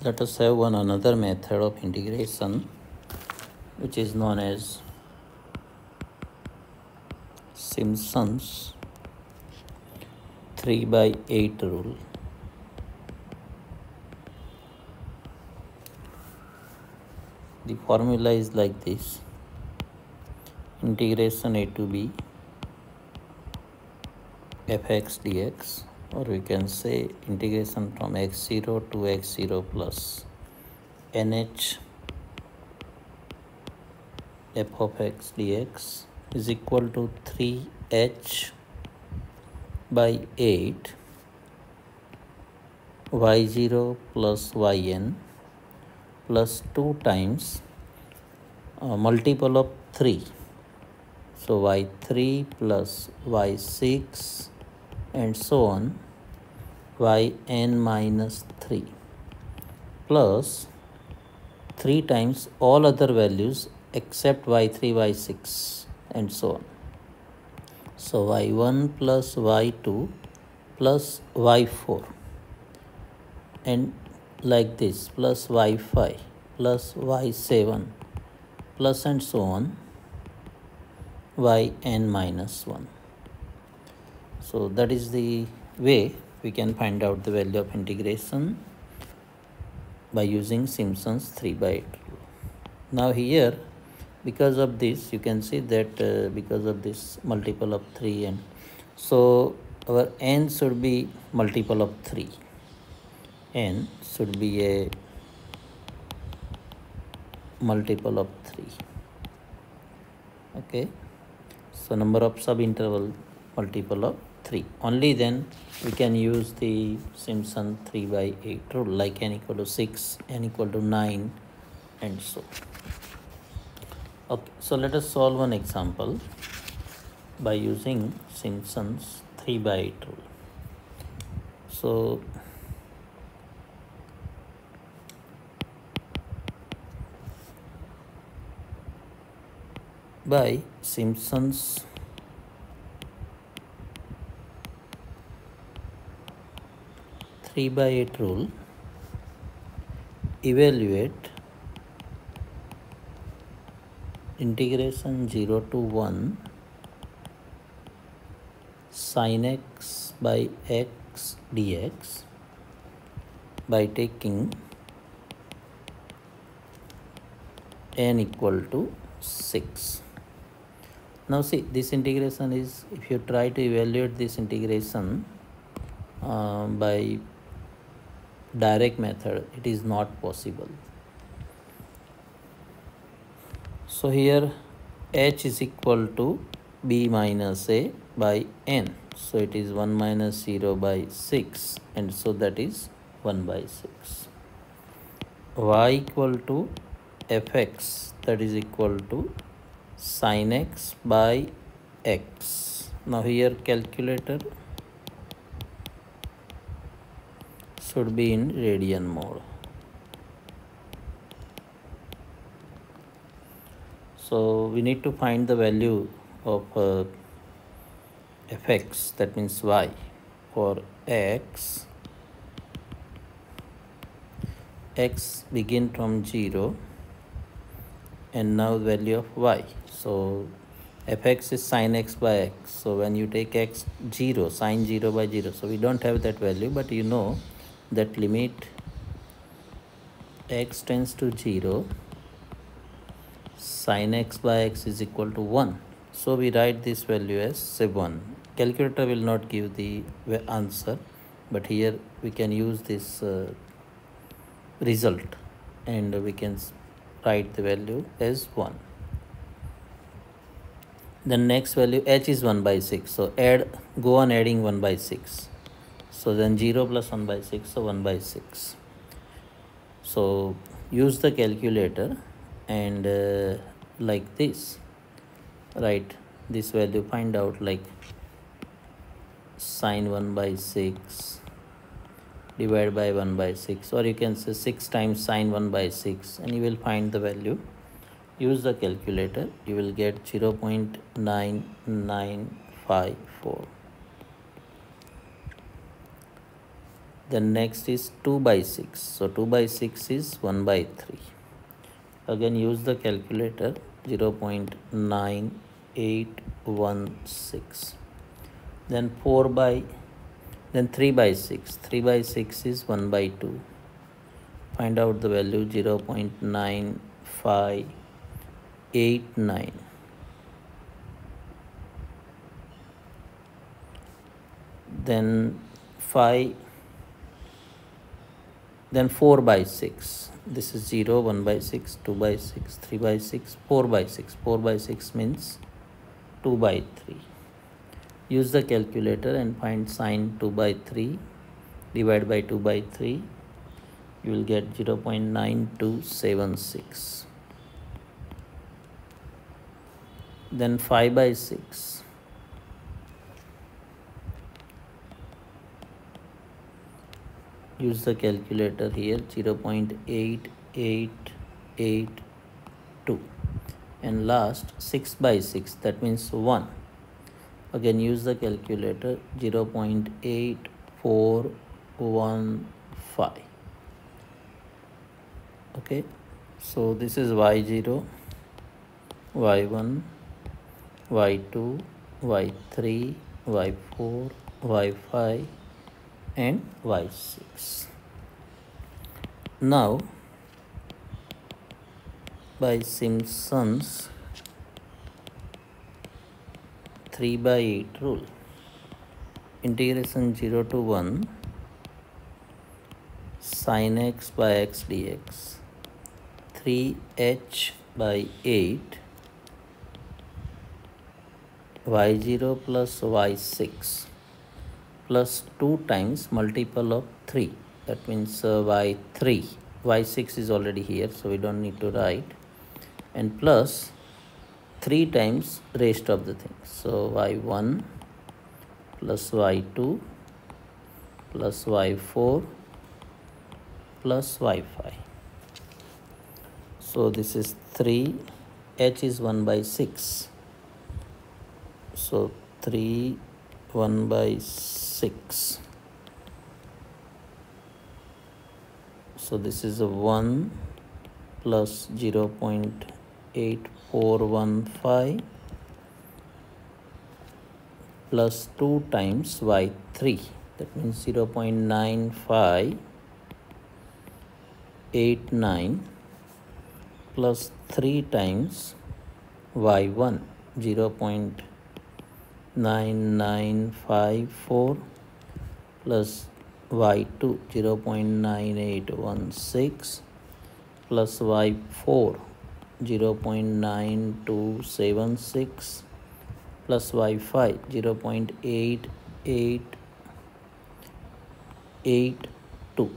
Let us have another method of integration which is known as Simpson's 3/8 rule. The formula is like this: integration a to b fx dx, or we can say integration from x0 to x0 plus nh f of x dx is equal to 3h by 8 y0 plus yn plus 2 times multiple of 3. So y3 plus y6 and so on, yn minus 3 plus 3 times all other values except y3, y6 and so on. So y1 plus y2 plus y4 and like this, plus y5 plus y7 plus and so on, yn minus 1. So that is the way we can find out the value of integration by using Simpson's 3/8 rule. Now here, because of this, you can see that because of this multiple of 3, and so our n should be multiple of 3. N should be a multiple of 3. Okay, so number of subinterval multiple of 3. Only then we can use the Simpson 3/8 rule, like n equal to 6, n equal to 9 and so. Okay, so let us solve one example by using Simpson's 3/8 rule. So by Simpson's 3/8 rule, evaluate integration 0 to 1 sin x by x dx by taking n equal to 6. Now see, this integration is, if you try to evaluate this integration by direct method, it is not possible. So here h is equal to b minus a by n. So it is 1 minus 0 by 6, and so that is 1 by 6. Y equal to fx, that is equal to sin x by x. Now here calculator should be in radian mode. So we need to find the value of fx, that means y, for x begin from 0 and now value of y. So fx is sin x by x. So when you take x 0, sin 0 by 0, so we don't have that value, but you know that limit x tends to 0, sin x by x is equal to 1. So we write this value as 7. Calculator will not give the answer, but here we can use this result and we can write the value as 1. The next value h is 1 by 6. So go on adding 1 by 6. So then 0 plus 1 by 6, so 1 by 6. So use the calculator and like this, write this value, find out like sin 1 by 6 divided by 1 by 6, or you can say 6 times sin 1 by 6, and you will find the value. Use the calculator, you will get 0.9954. Then next is 2 by 6. So 2 by 6 is 1 by 3. Again use the calculator, 0.9816. Then 3 by 6. 3 by 6 is 1 by 2. Find out the value, 0.9589. Then 4 by 6. This is 0, 1 by 6, 2 by 6, 3 by 6, 4 by 6. 4 by 6 means 2 by 3. Use the calculator and find sine 2 by 3. Divide by 2 by 3. You will get 0.9276. Then 5 by 6. Use the calculator here, 0.8882. And last 6 by 6, that means 1. Again use the calculator, 0.8415. Okay, so this is y0, y1, y2, y3, y4, y5 and y6. Now by Simpson's 3 by 8 rule, integration 0 to 1 sin x by x dx, 3h by 8 y0 plus y6 plus 2 times multiple of 3, that means y3. y6 is already here, so we don't need to write, and plus 3 times rest of the things. So y1 plus y2 plus y4 plus y5. So this is 3, h is 1 by 6. So 3, 1 by 6. So this is a 1 plus 0.8415 plus 2 times y3, that means 0.9589 plus 3 times y1, 0.9954 plus y2, 0.9816 plus y4, 0.9276 plus y5, 0.8882,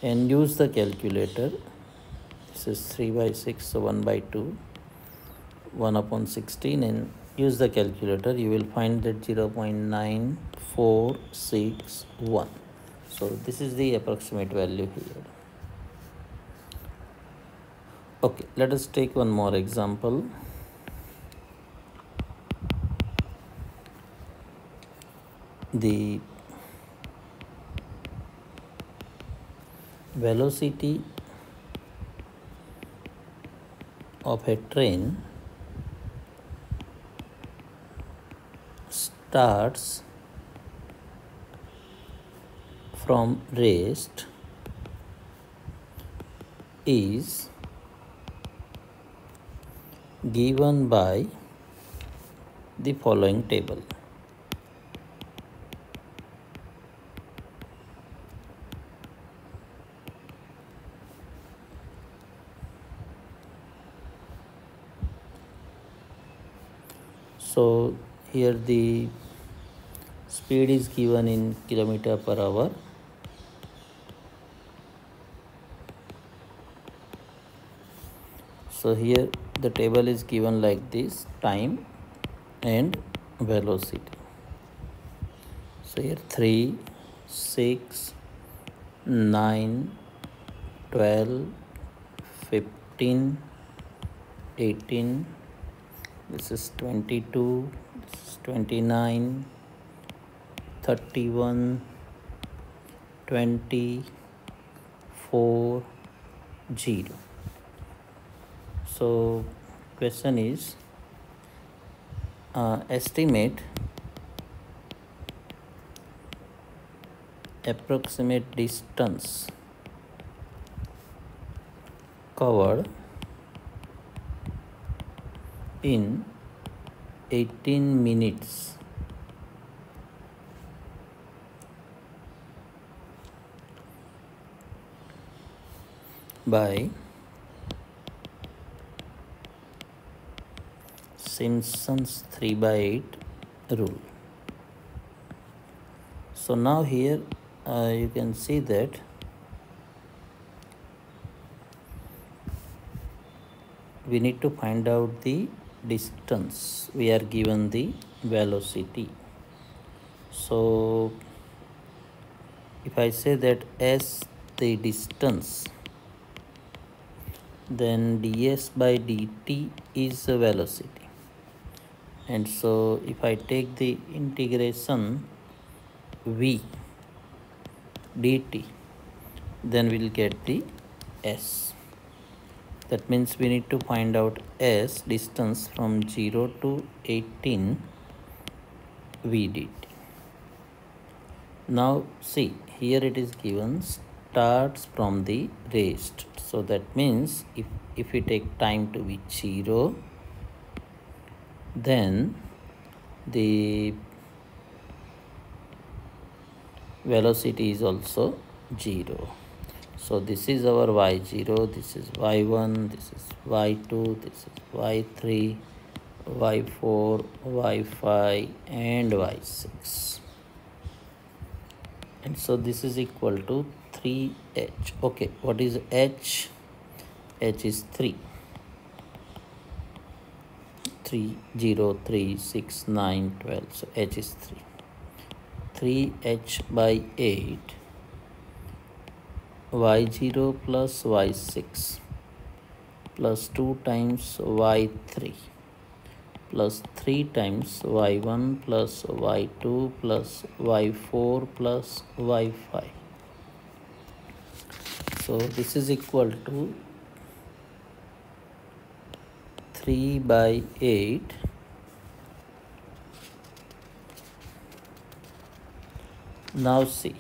and use the calculator. This is 3 by 6, so 1 by 2, 1 upon 16, and use the calculator. You will find that 0.9461. So this is the approximate value here. Okay, let us take one more example. The velocity of a train starts from rest is given by the following table. So here the speed is given in kilometer per hour. So here the table is given like this, time and velocity. So here 3, 6, 9, 12, 15, 18, this is 22, this is 29, 31, 2040. So question is estimate approximate distance covered in 18 minutes by Simpson's 3/8 rule. So now here you can see that we need to find out the distance. We are given the velocity. So if I say that s the distance, then ds by dt is the velocity. And so if I take the integration v dt, then we'll get the s. That means we need to find out s distance from 0 to 18 v dt. Now see, here it is given starts from the rest. So that means if we take time to be 0, then the velocity is also 0. So this is our y0, this is y1, this is y2, this is y3, y4, y5 and y6. And so this is equal to 3h. Okay, what is h? H is 3. 3, 0, 3, 6, 9, 12. So h is 3. 3h by 8 y0 plus y6 plus 2 times y3 plus 3 times y1 plus y2 plus y4 plus y5. So this is equal to 3 by 8 Now see,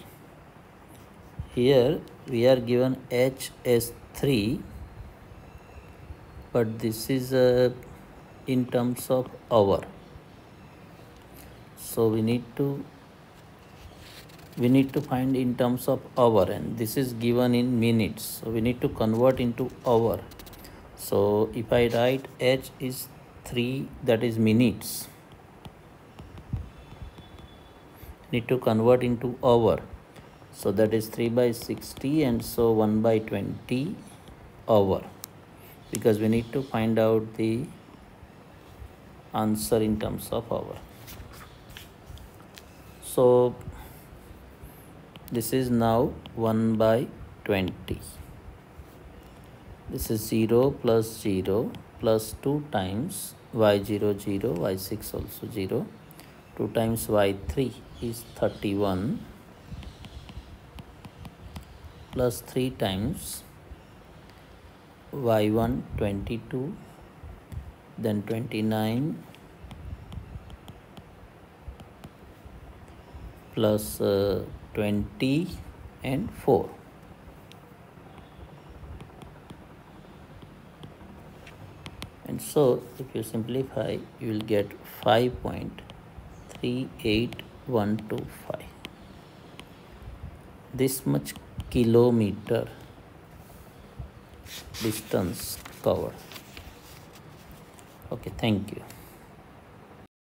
here we are given h as 3, but this is in terms of hour. So we need to find in terms of hour, and this is given in minutes. So we need to convert into hour. So if I write h is 3, that is minutes, need to convert into hour. So that is 3 by 60, and so 1 by 20 hour, because we need to find out the answer in terms of hour. So this is now 1 by 20. This is 0 plus 0 plus 2 times y0 0, y6 also 0, 2 times y3 is 31 plus 3 times y1 22, then 29 plus 20 and 4. And so if you simplify, you will get 5.38125. This much kilometer distance covered. Okay, thank you.